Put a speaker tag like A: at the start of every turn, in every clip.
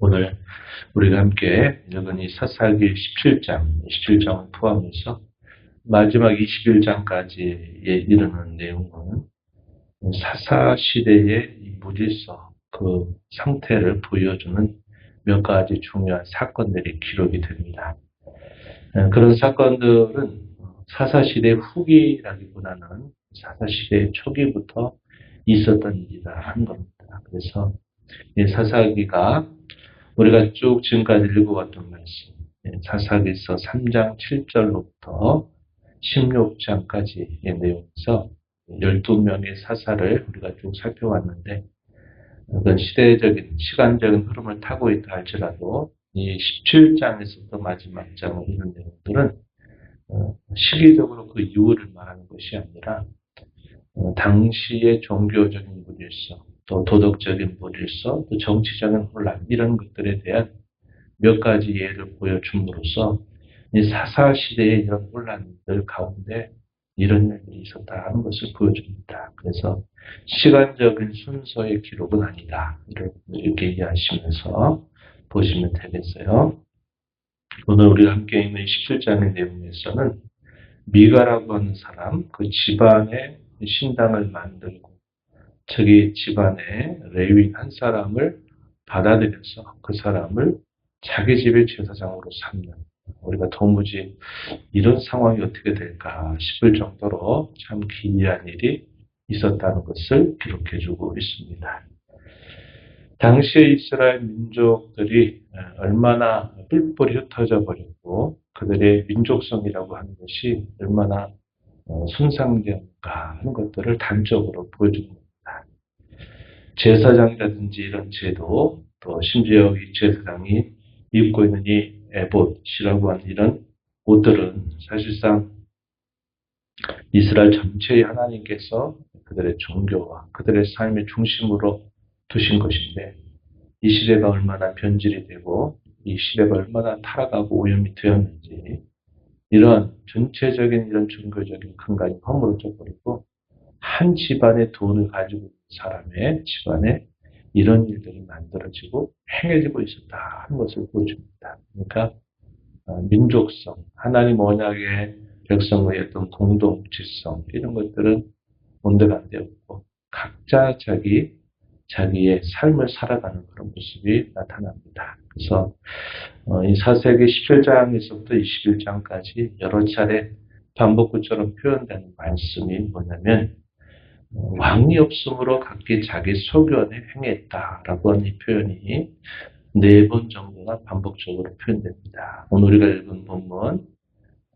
A: 오늘 우리가 함께 읽은 이 사사기 17장을 포함해서 마지막 21장까지에 이르는 내용은 사사시대의 이 무질서, 그 상태를 보여주는 몇 가지 중요한 사건들이 기록이 됩니다. 그런 사건들은 사사시대 후기라기보다는 사사시대 초기부터 있었던 일이다 하는 겁니다. 그래서 이 사사기가 우리가 쭉 지금까지 읽어왔던 말씀, 사사기서 3장 7절로부터 16장까지의 내용에서 12명의 사사를 우리가 쭉 살펴왔는데, 어떤 시간적인 흐름을 타고 있다 할지라도 이 17장에서부터 마지막 장을 이런 내용들은 시기적으로 그 이유를 말하는 것이 아니라 당시의 종교적인 무질서, 또 도덕적인 무질서, 또 정치적인 혼란, 이런 것들에 대한 몇 가지 예를 보여줌으로써 이 사사시대의 이런 혼란들 가운데 이런 일들이 있었다 하는 것을 보여줍니다. 그래서 시간적인 순서의 기록은 아니다, 이렇게 이해하시면서 보시면 되겠어요. 오늘 우리가 함께 있는 17장의 내용에서는 미가라고 하는 사람, 그 집안의 신당을 만들고 자기 집안의 레위인 한 사람을 받아들여서 그 사람을 자기 집의 제사장으로 삼는, 우리가 도무지 이런 상황이 어떻게 될까 싶을 정도로 참 기이한 일이 있었다는 것을 기록해주고 있습니다. 당시의 이스라엘 민족들이 얼마나 뿔뿔이 흩어져 버렸고 그들의 민족성이라고 하는 것이 얼마나 손상되었는가 하는 것들을 단적으로 보여주는 겁니다. 제사장이라든지 이런 제도, 또 심지어 이 제사장이 입고 있는 이 에봇이라고 하는 이런 옷들은 사실상 이스라엘 전체의 하나님께서 그들의 종교와 그들의 삶의 중심으로 두신 것인데, 이 시대가 얼마나 변질이 되고 이 시대가 얼마나 타락하고 오염이 되었는지, 이런 전체적인 이런 종교적인 근간이 허물어져 버리고 한 집안의 돈을 가지고 있는 사람의 집안에 이런 일들이 만들어지고 행해지고 있었다 하는 것을 보여줍니다. 그러니까 민족성, 하나님 언약의 백성의 어떤 공동체성, 이런 것들은 온데가 안 되었고 각자 자기의 삶을 살아가는 그런 모습이 나타납니다. 그래서 이 사사기 17장에서부터 21장까지 여러 차례 반복구처럼 표현되는 말씀이 뭐냐면, 왕이 없으므로 각기 자기 소견에 행했다라고 하는 이 표현이 4번 정도나 반복적으로 표현됩니다. 오늘 우리가 읽은 본문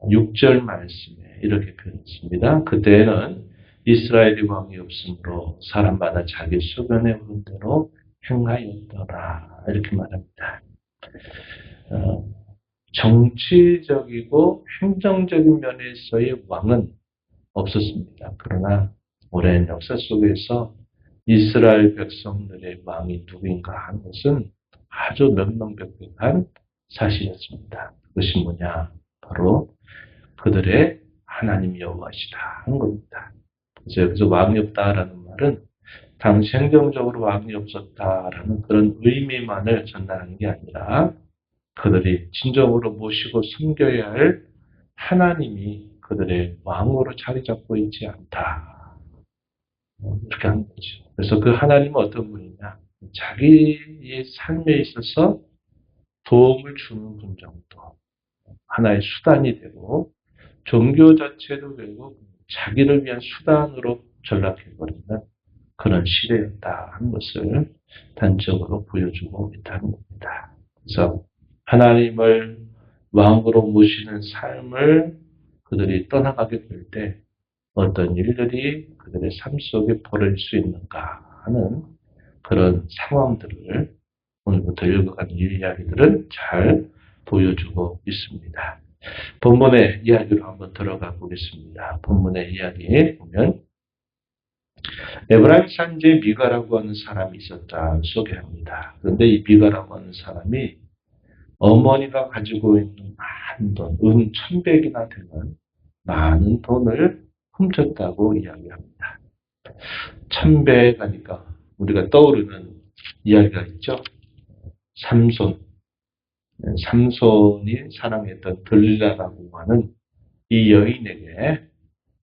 A: 6절 말씀에 이렇게 표현했습니다. 그때는 이스라엘이 왕이 없으므로 사람마다 자기 소견에 오른 대로 행하였더라, 이렇게 말합니다. 정치적이고 행정적인 면에서의 왕은 없었습니다. 그러나 오랜 역사 속에서 이스라엘 백성들의 왕이 누구인가 하는 것은 아주 명명백백한 사실이었습니다. 그것이 뭐냐? 바로 그들의 하나님 여호와시다 하는 겁니다. 그래서 여기서 왕이 없다라는 말은 당시 행정적으로 왕이 없었다라는 그런 의미만을 전달하는 게 아니라 그들이 진정으로 모시고 섬겨야 할 하나님이 그들의 왕으로 자리 잡고 있지 않다, 이렇게 하는 거죠. 그래서 그 하나님은 어떤 분이냐? 자기의 삶에 있어서 도움을 주는 분 정도, 하나의 수단이 되고 종교 자체도 되고 자기를 위한 수단으로 전락해버리는 그런 시대였다 하는 것을 단적으로 보여주고 있다는 겁니다. 그래서 하나님을 왕으로 모시는 삶을 그들이 떠나가게 될 때 어떤 일들이 그들의 삶 속에 벌어질 수 있는가 하는 그런 상황들을 오늘부터 읽어가는 이 이야기들은 잘 보여주고 있습니다. 본문의 이야기로 한번 들어가 보겠습니다. 본문의 이야기에 보면 에브라임 산지에 미가라고 하는 사람이 있었다 소개합니다. 그런데 이 미가라고 하는 사람이 어머니가 가지고 있는 많은 돈, 은 1,100이나 되는 많은 돈을 훔쳤다고 이야기합니다. 1,100 하니까 우리가 떠오르는 이야기가 있죠. 삼손, 삼손이 사랑했던 들릴라라고 하는 이 여인에게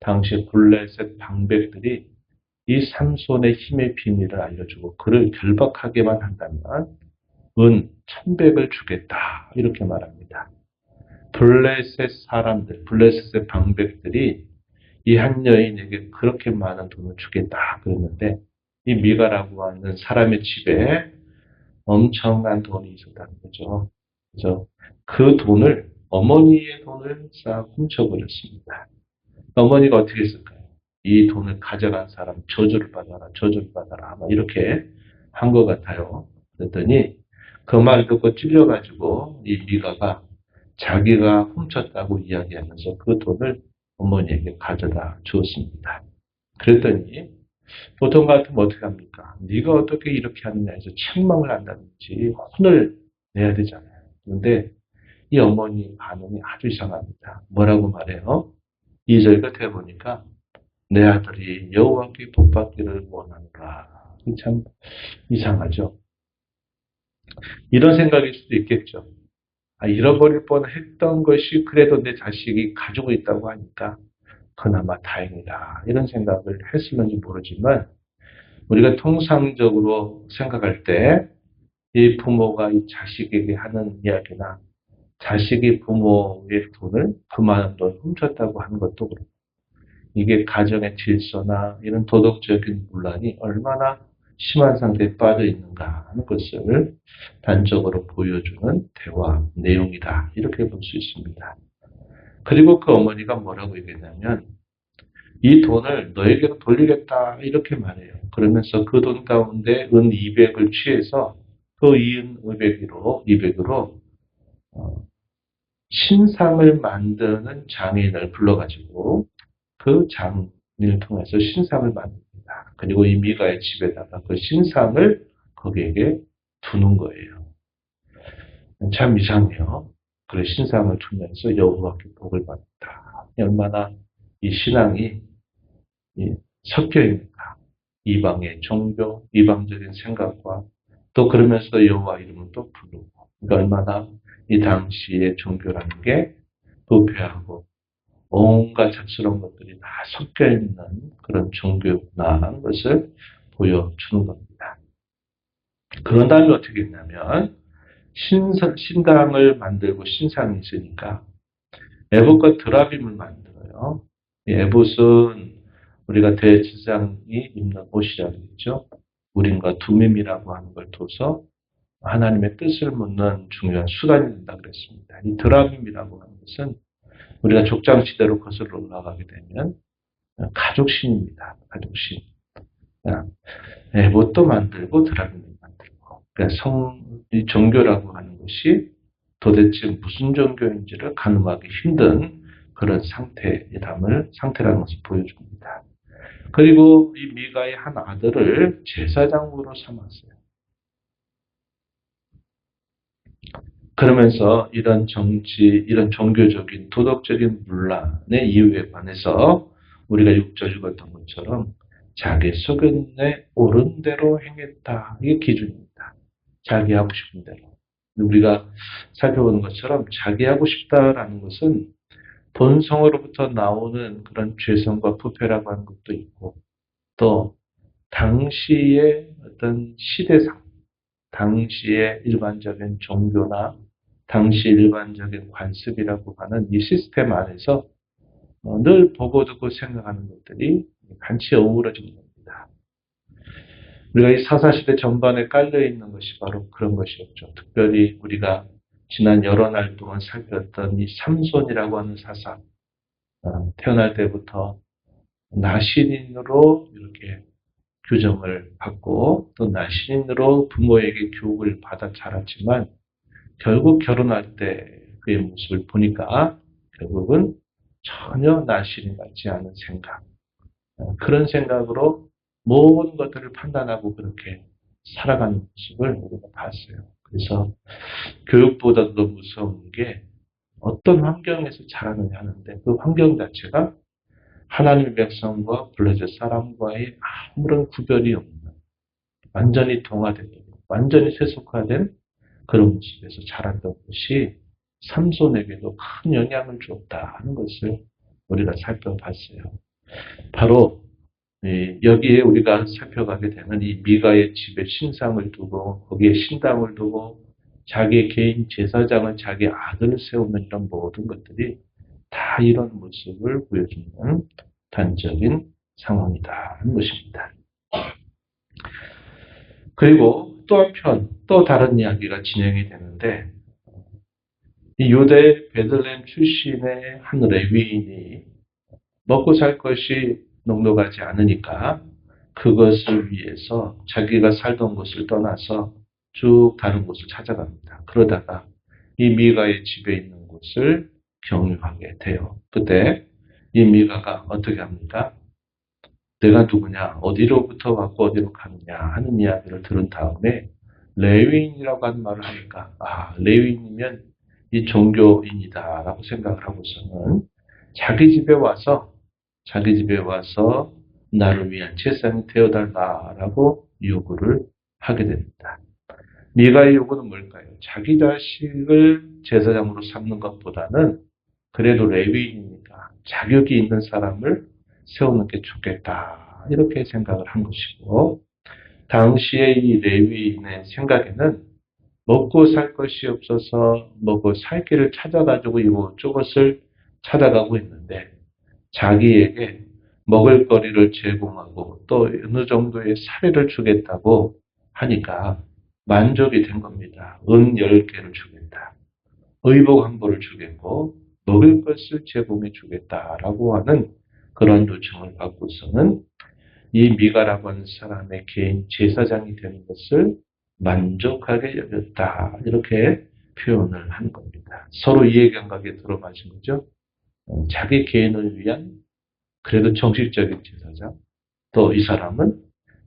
A: 당시 블레셋 방백들이 이 삼손의 힘의 비밀을 알려주고 그를 결박하게만 한다면 은 1,100을 주겠다. 이렇게 말합니다. 블레셋 사람들, 블레셋의 방백들이 이 한 여인에게 그렇게 많은 돈을 주겠다. 그랬는데 이 미가라고 하는 사람의 집에 엄청난 돈이 있었다는 거죠. 그래서 그 돈을 어머니의 돈을 싹 훔쳐버렸습니다. 어머니가 어떻게 했을까요? 이 돈을 가져간 사람 저주를 받아라, 저주를 받아라, 아마 이렇게 한 것 같아요. 그랬더니 그 말 듣고 찔려가지고 이 미가가 자기가 훔쳤다고 이야기하면서 그 돈을 어머니에게 가져다 주었습니다. 그랬더니 보통 같으면 어떻게 합니까? 네가 어떻게 이렇게 하느냐 해서 책망을 한다든지 혼을 내야 되잖아요. 그런데 이 어머니 반응이 아주 이상합니다. 뭐라고 말해요? 2절 끝에 보니까 내 아들이 여호와께 복받기를 원하노라. 참 이상하죠. 이런 생각일 수도 있겠죠. 잃어버릴 뻔했던 것이 그래도 내 자식이 가지고 있다고 하니까 그나마 다행이다. 이런 생각을 했을는지 모르지만 우리가 통상적으로 생각할 때 이 부모가 이 자식에게 하는 이야기나 자식이 부모의 돈을 그 많은 돈을 훔쳤다고 하는 것도 그렇고 이게 가정의 질서나 이런 도덕적인 문란이 얼마나 심한 상태에 빠져 있는가 하는 것을 단적으로 보여주는 대화 내용이다. 이렇게 볼 수 있습니다. 그리고 그 어머니가 뭐라고 얘기했냐면 이 돈을 너에게로 돌리겠다 이렇게 말해요. 그러면서 그 돈 가운데 은 200을 취해서 그 은 200으로 신상을 만드는 장인을 불러가지고 그 장인을 통해서 신상을 만듭니다. 그리고 이 미가의 집에다가 그 신상을 거기에게 두는 거예요. 참 이상해요. 그 신상을 두면서 여호와께 복을 받았다. 얼마나 이 신앙이 섞여 있는가. 이방의 종교, 이방적인 생각과 또 그러면서 여호와 이름을 또 부르고 그러니까 얼마나 이 당시의 종교라는 게 부패하고 온갖 잡스러운 것들이 다 섞여 있는 그런 종교구나 하는 것을 보여주는 겁니다. 그런 다음에 어떻게 했냐면 신당을 만들고 신상이 있으니까 에봇과 드라빔을 만들어요. 이 에봇은 우리가 대제사장이 입는 옷이라고 했죠. 우림과 두밈이라고 하는 걸 둬서 하나님의 뜻을 묻는 중요한 수단이 된다 그랬습니다. 이 드라빔이라고 하는 것은 우리가 족장시대로 거슬러 올라가게 되면 가족신입니다. 가족신. 에봇도 만들고 드라빔도 만들고. 그러니까 이 종교라고 하는 것이 도대체 무슨 종교인지를 가늠하기 힘든 그런 상태라는 것을 보여줍니다. 그리고 이 미가의 한 아들을 제사장으로 삼았어요. 그러면서 이런 이런 종교적인 도덕적인 문란의 이유에 관해서 우리가 6절 읽었던 것처럼 자기 소견에 옳은 대로 행했다. 이게 기준입니다. 자기 하고 싶은 대로. 우리가 살펴보는 것처럼 자기 하고 싶다라는 것은 본성으로부터 나오는 그런 죄성과 부패라고 하는 것도 있고 또 당시의 어떤 시대상, 당시의 일반적인 종교나 당시 일반적인 관습이라고 하는 이 시스템 안에서 늘 보고 듣고 생각하는 것들이 같이 어우러진 겁니다. 우리가 이 사사시대 전반에 깔려있는 것이 바로 그런 것이었죠. 특별히 우리가 지난 여러 날 동안 살폈던 이 삼손이라고 하는 사사, 태어날 때부터 나신인으로 이렇게 규정을 받고 또 나신인으로 부모에게 교육을 받아 자랐지만 결국 결혼할 때 그의 모습을 보니까 결국은 전혀 나신인 같지 않은 생각, 그런 생각으로 모든 것들을 판단하고 그렇게 살아가는 모습을 우리가 봤어요. 그래서 교육보다도 무서운 게 어떤 환경에서 자라느냐 하는데 그 환경 자체가 하나님의 백성과 블레셋 사람과의 아무런 구별이 없는 완전히 동화된 완전히 세속화된 그런 모습에서 자랐던 것이 삼손에게도 큰 영향을 줬다 하는 것을 우리가 살펴봤어요. 바로 여기에 우리가 살펴가게 되는 이 미가의 집에 신상을 두고 거기에 신당을 두고 자기의 개인 제사장을 자기 아들을 세우는 이런 모든 것들이 다 이런 모습을 보여주는 단적인 상황이다 하는 것입니다. 그리고 또 한편 또 다른 이야기가 진행이 되는데 이 유대 베들레헴 출신의 한 레위인이 먹고 살 것이 넉넉하지 않으니까 그것을 위해서 자기가 살던 곳을 떠나서 쭉 다른 곳을 찾아갑니다. 그러다가 이 미가의 집에 있는 곳을 경유하게 돼요. 그때 이 미가가 어떻게 합니까? 내가 누구냐, 어디로부터 왔고 어디로 가느냐 하는 이야기를 들은 다음에 레위인이라고 하는 말을 하니까 레위인이면 이 종교인이다라고 생각을 하고서는 자기 집에 와서 나를 위한 제사장이 되어달라라고 요구를 하게 됩니다. 미가의 요구는 뭘까요? 자기 자식을 제사장으로 삼는 것보다는 그래도 레위인이니까 자격이 있는 사람을 세우는 게 좋겠다 이렇게 생각을 한 것이고 당시에 이 레위인의 생각에는 먹고 살 것이 없어서 먹고 살 길을 찾아가지고 이곳저곳을 찾아가고 있는데 자기에게 먹을 거리를 제공하고 또 어느 정도의 사례를 주겠다고 하니까 만족이 된 겁니다. 은 10개를 주겠다. 의복 한 벌을 주겠고 먹을 것을 제공해 주겠다라고 하는 그런 요청을 받고서는 이 미가라고 하는 사람의 개인 제사장이 되는 것을 만족하게 여겼다. 이렇게 표현을 한 겁니다. 서로 이해감각에 들어맞은 거죠. 자기 개인을 위한 그래도 정식적인 제사장. 또 이 사람은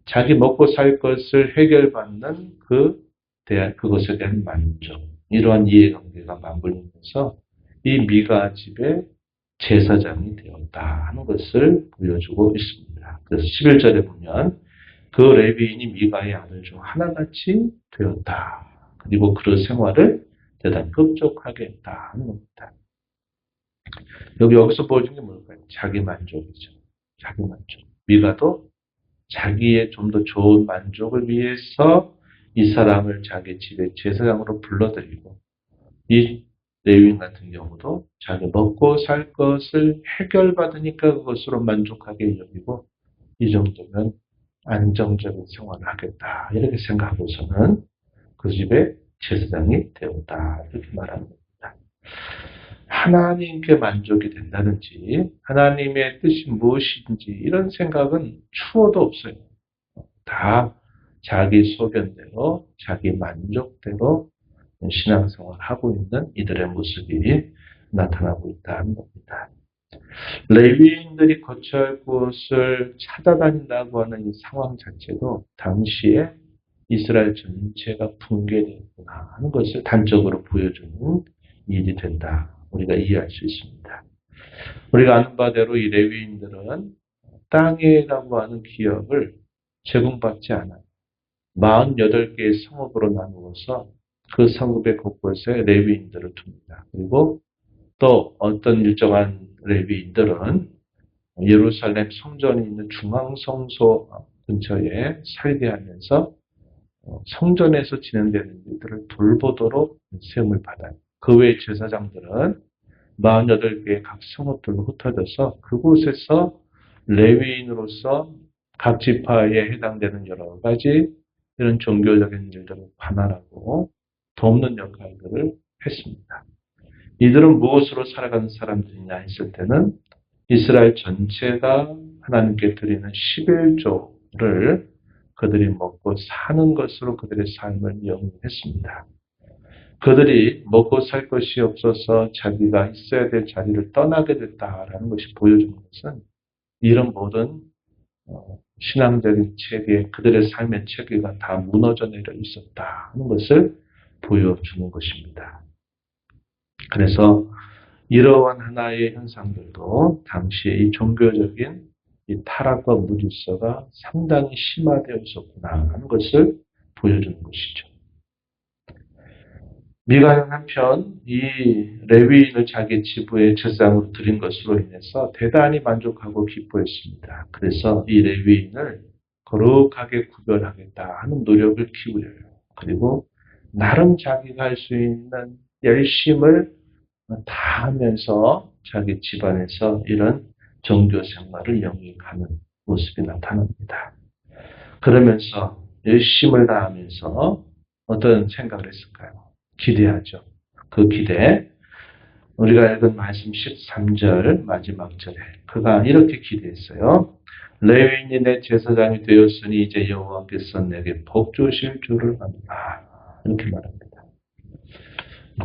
A: 자기 먹고 살 것을 해결받는 그것에 대한 만족. 이러한 이해관계가 맞물리면서 이 미가 집의 제사장이 되었다 하는 것을 보여주고 있습니다. 그래서 11절에 보면 그 레위인이 미가의 아들 중 하나같이 되었다. 그리고 그 생활을 대단히 흡족하게 했다 하는 겁니다. 여기서 보여준 게 뭘까요? 자기 만족이죠. 자기 만족. 미가도 자기의 좀 더 좋은 만족을 위해서 이 사람을 자기 집에 제사장으로 불러들이고 이 레위인 같은 경우도 자기 먹고 살 것을 해결받으니까 그것으로 만족하게 여기고 이 정도면 안정적인 생활을 하겠다 이렇게 생각하고서는 그 집에 제사장이 되었다 이렇게 말하는 겁니다. 하나님께 만족이 된다든지 하나님의 뜻이 무엇인지 이런 생각은 추호도 없어요. 다 자기 소견대로 자기 만족대로 신앙생활을 하고 있는 이들의 모습이 나타나고 있다는 겁니다. 레위인들이 거쳐야 할 곳을 찾아다닌다고 하는 이 상황 자체도 당시에 이스라엘 전체가 붕괴되었구나 하는 것을 단적으로 보여주는 일이 된다. 우리가 이해할 수 있습니다. 우리가 아는 바대로 이 레위인들은 땅이라고 하는 기업을 제공받지 않아요. 48개의 성읍으로 나누어서 그 성읍의 곳곳에 레위인들을 둡니다. 그리고 또 어떤 일정한 레위인들은 예루살렘 성전이 있는 중앙성소 근처에 살게 하면서 성전에서 진행되는 일들을 돌보도록 세움을 받아요. 그 외의 제사장들은 48개의 각 성읍들로 흩어져서 그곳에서 레위인으로서 각 지파에 해당되는 여러 가지 이런 종교적인 일들을 관할하고 돕는 역할들을 했습니다. 이들은 무엇으로 살아가는 사람들이냐 했을 때는 이스라엘 전체가 하나님께 드리는 11조를 그들이 먹고 사는 것으로 그들의 삶을 영위했습니다. 그들이 먹고 살 것이 없어서 자기가 있어야 될 자리를 떠나게 됐다라는 것이 보여주는 것은 이런 모든 신앙적인 체계, 그들의 삶의 체계가 다 무너져 내려 있었다 하는 것을 보여주는 것입니다. 그래서 이러한 하나의 현상들도 당시에 이 종교적인 이 타락과 무질서가 상당히 심화되어 있었구나 하는 것을 보여주는 것이죠. 미가는 한편 이 레위인을 자기 지부의 제사장으로 드린 것으로 인해서 대단히 만족하고 기뻐했습니다. 그래서 이 레위인을 거룩하게 구별하겠다 하는 노력을 기울여요. 그리고 나름 자기가 할 수 있는 열심을 다하면서 자기 집안에서 이런 종교 생활을 영위하는 모습이 나타납니다. 그러면서 열심을 다하면서 어떤 생각을 했을까요? 기대하죠. 그 기대, 우리가 읽은 말씀 13절 마지막 절에 그가 이렇게 기대했어요. 레위인이 내 제사장이 되었으니 이제 여호와께서 내게 복 주실 줄을 압니다. 이렇게 말합니다.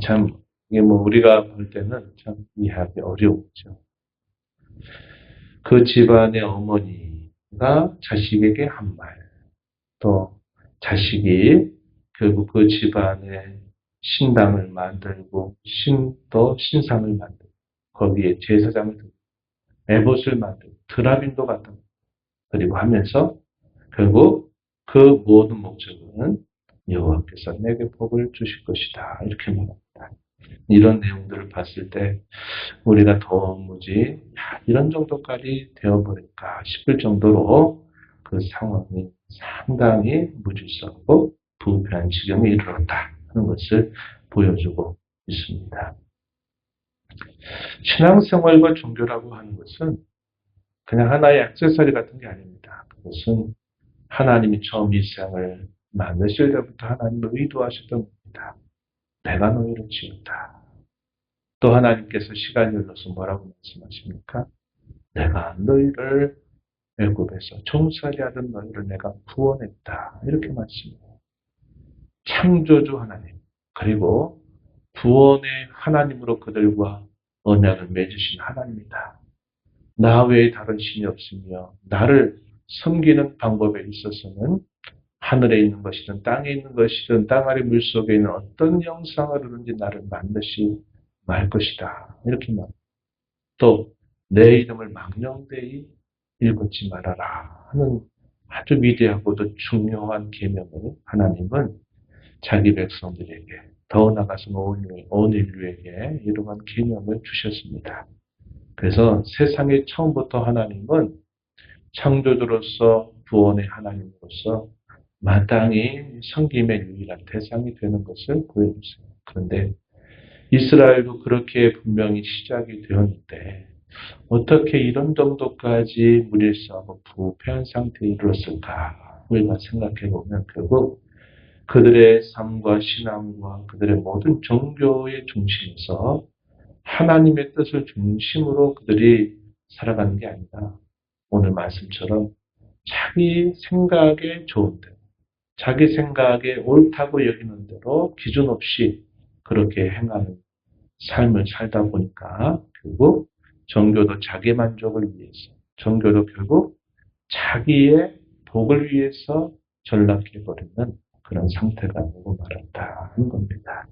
A: 참 이게 우리가 볼 때는 참 이해하기 어려웠죠. 그 집안의 어머니가 자식에게 한 말, 또 자식이 결국 그 집안의 신당을 만들고 또 신상을 만들고 거기에 제사장을 두고 에봇을 만들고 드라빈도 갖다 그리고 하면서 결국 그 모든 목적은 여호와께서 내게 복을 주실 것이다 이렇게 말합니다. 이런 내용들을 봤을 때 우리가 도무지 이런 정도까지 되어버릴까 싶을 정도로 그 상황이 상당히 무질서하고 부패한 지경에 이르렀다 하는 것을 보여주고 있습니다. 신앙생활과 종교라고 하는 것은 그냥 하나의 액세서리 같은 게 아닙니다. 그것은 하나님이 처음 이 세상을 만드실 때부터 하나님을 의도하셨던 겁니다. 내가 너희를 지었다. 또 하나님께서 시간이 흘러서 뭐라고 말씀하십니까? 내가 너희를 애굽에서 종살이 하던 너희를 내가 구원했다. 이렇게 말씀해요. 창조주 하나님 그리고 구원의 하나님으로 그들과 언약을 맺으신 하나님이다. 나 외에 다른 신이 없으며 나를 섬기는 방법에 있어서는 하늘에 있는 것이든 땅에 있는 것이든 땅 아래 물속에 있는 어떤 형상으로든지 나를 만드시 말 것이다. 이렇게 말합니다. 또 내 이름을 망령되이 읽지 말아라 하는 아주 위대하고도 중요한 계명을 하나님은 자기 백성들에게 더 나아가서 온 인류에게 이러한 계명을 주셨습니다. 그래서 세상의 처음부터 하나님은 창조주로서 구원의 하나님으로서 마땅히 섬김의 유일한 대상이 되는 것을 보여주세요. 그런데 이스라엘도 그렇게 분명히 시작이 되었는데 어떻게 이런 정도까지 무질서하고 부패한 상태에 이르렀을까? 우리가 생각해 보면 결국 그들의 삶과 신앙과 그들의 모든 종교의 중심에서 하나님의 뜻을 중심으로 그들이 살아가는 게 아니라 오늘 말씀처럼 자기 생각에 좋은 대로, 자기 생각에 옳다고 여기는 대로 기준 없이 그렇게 행하는 삶을 살다 보니까 결국 종교도 자기 만족을 위해서, 종교도 결국 자기의 복을 위해서 전락해버리는 그런 상태가 되고 말았다는 겁니다.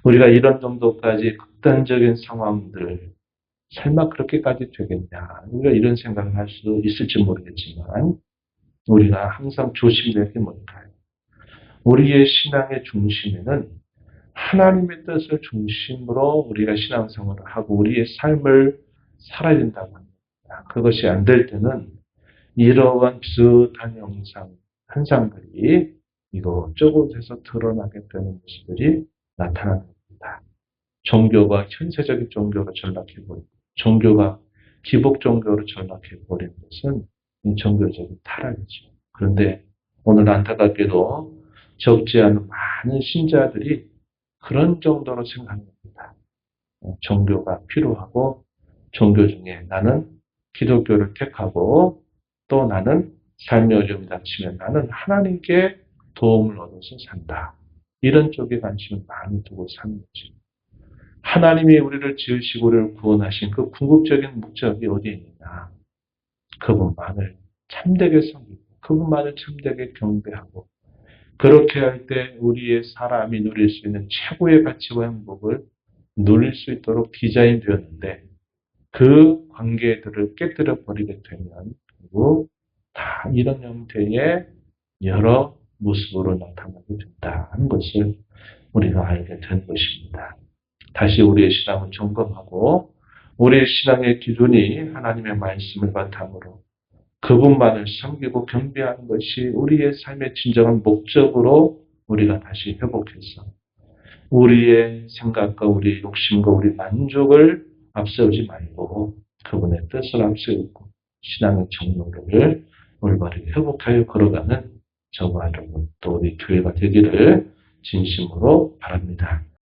A: 우리가 이런 정도까지 극단적인 상황들, 설마 그렇게까지 되겠냐. 우리가 이런 생각을 할 수 있을지 모르겠지만, 우리가 항상 조심해야 게 뭘까요? 우리의 신앙의 중심에는 하나님의 뜻을 중심으로 우리가 신앙생활을 하고 우리의 삶을 살아야 된다고 합니다. 그것이 안 될 때는 이러한 비슷한 현상들이 이곳저곳에서 드러나게 되는 모습들이 나타납니다. 종교가 현세적인 종교로 전락해버리고 종교가 기복 종교로 전락해버리는 것은 이 종교적인 타락이죠. 그런데 오늘 안타깝게도 적지 않은 많은 신자들이 그런 정도로 생각합니다. 종교가 필요하고 종교 중에 나는 기독교를 택하고 또 나는 삶의 어려움이 닥치면 나는 하나님께 도움을 얻어서 산다. 이런 쪽에 관심을 많이 두고 사는 거죠. 하나님이 우리를 지으시고 우리를 구원하신 그 궁극적인 목적이 어디에 있느냐. 그분만을 참되게 섬기고 그분만을 참되게 경배하고 그렇게 할 때 우리의 사람이 누릴 수 있는 최고의 가치와 행복을 누릴 수 있도록 디자인 되었는데 그 관계들을 깨뜨려 버리게 되면 결국 다 이런 형태의 여러 모습으로 나타나게 된다는 것을 우리가 알게 된 것입니다. 다시 우리의 신앙을 점검하고 우리의 신앙의 기준이 하나님의 말씀을 바탕으로 그분만을 섬기고 경배하는 것이 우리의 삶의 진정한 목적으로 우리가 다시 회복해서 우리의 생각과 우리의 욕심과 우리 만족을 앞세우지 말고 그분의 뜻을 앞세우고 신앙의 정로를 올바르게 회복하여 걸어가는 저와 여러분 또 우리 교회가 되기를 진심으로 바랍니다.